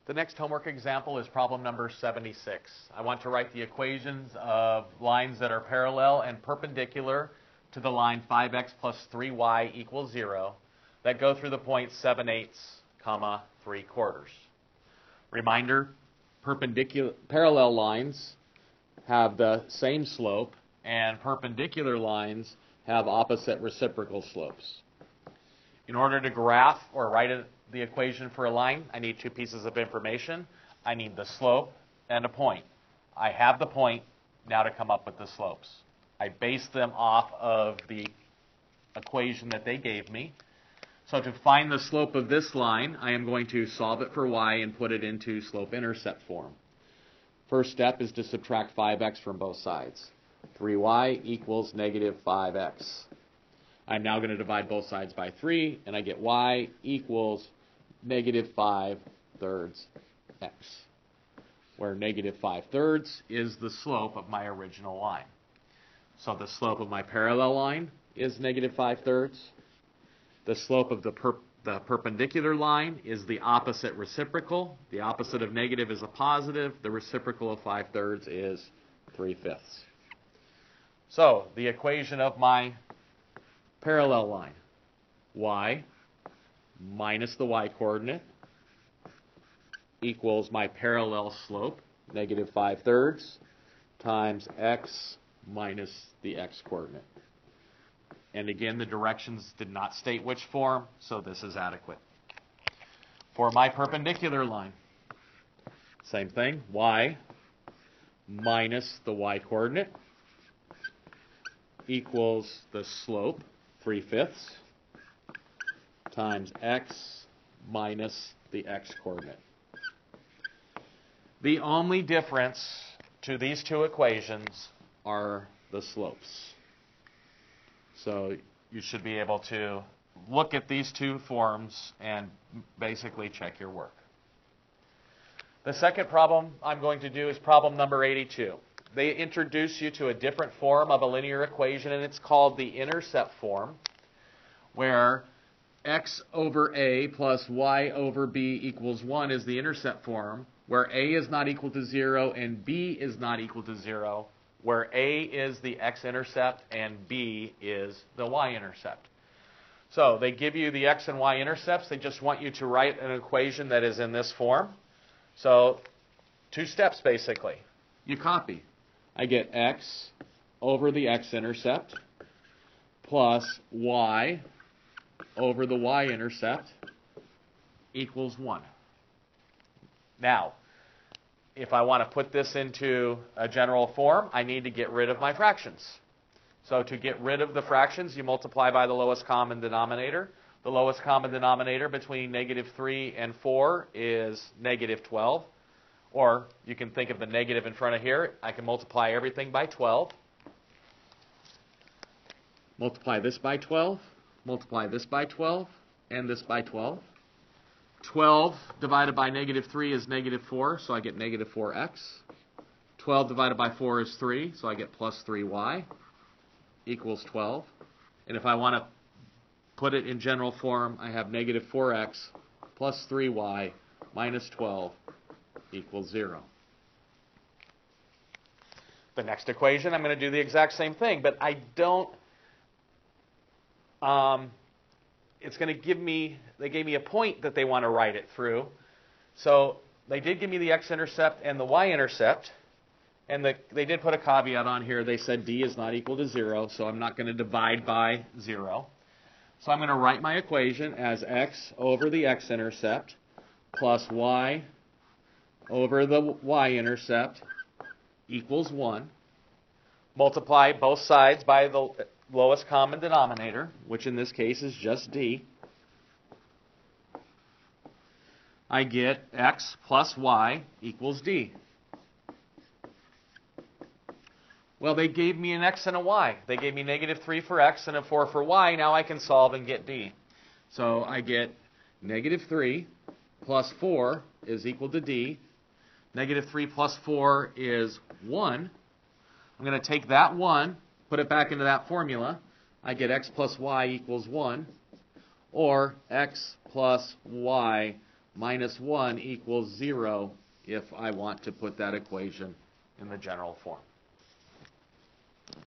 The next homework example is problem number 76. I want to write the equations of lines that are parallel and perpendicular to the line 5x plus 3y equals 0 that go through the point 7/8, 3/4. Reminder, parallel lines have the same slope and perpendicular lines have opposite reciprocal slopes. In order to graph or write the equation for a line, I need two pieces of information. I need the slope and a point. I have the point. Now to come up with the slopes. I base them off of the equation that they gave me. So to find the slope of this line, I am going to solve it for y and put it into slope-intercept form. First step is to subtract 5x from both sides. 3y equals negative 5x. I'm now going to divide both sides by 3, and I get y equals negative 5/3 x, where negative 5/3 is the slope of my original line. So the slope of my parallel line is negative 5/3. The slope of the perpendicular line is the opposite reciprocal. The opposite of negative is a positive. The reciprocal of 5/3 is 3/5. So the equation of my parallel line, y minus the y-coordinate equals my parallel slope, negative 5/3, times x minus the x-coordinate. And again, the directions did not state which form, so this is adequate. For my perpendicular line, same thing, y minus the y-coordinate equals the slope, 3/5, times x minus the x-coordinate. The only difference to these two equations are the slopes. So you should be able to look at these two forms and basically check your work. The second problem I'm going to do is problem number 82. They introduce you to a different form of a linear equation, and it's called the intercept form, where x over a plus y over b equals 1 is the intercept form, where a is not equal to 0 and b is not equal to 0, where a is the x-intercept and b is the y-intercept. So they give you the x and y-intercepts. They just want you to write an equation that is in this form. So two steps, basically. You copy. I get x over the x-intercept plus y over the y-intercept equals 1. Now, if I want to put this into a general form, I need to get rid of my fractions. So to get rid of the fractions, you multiply by the lowest common denominator. The lowest common denominator between negative 3 and 4 is negative 12. Or you can think of the negative in front of here. I can multiply everything by 12. Multiply this by 12. Multiply this by 12. And this by 12. 12 divided by negative 3 is negative 4, so I get negative 4x. 12 divided by 4 is 3, so I get plus 3y equals 12. And if I want to put it in general form, I have negative 4x plus 3y minus 12 equals 0. The next equation, I'm going to do the exact same thing, but I don't... it's going to give me, they gave me a point that they want to write it through. So they did give me the x-intercept and the y-intercept, and they did put a caveat on here. They said d is not equal to 0, so I'm not going to divide by 0. So I'm going to write my equation as x over the x-intercept plus y over the y-intercept equals 1. Multiply both sides by the lowest common denominator, which in this case is just d. I get x plus y equals d. Well, they gave me an x and a y. They gave me negative 3 for x and a 4 for y. Now I can solve and get d. So I get negative 3 plus 4 is equal to d. Negative 3 plus 4 is 1. I'm going to take that 1, put it back into that formula. I get x plus y equals 1, or x plus y minus 1 equals 0 if I want to put that equation in the general form.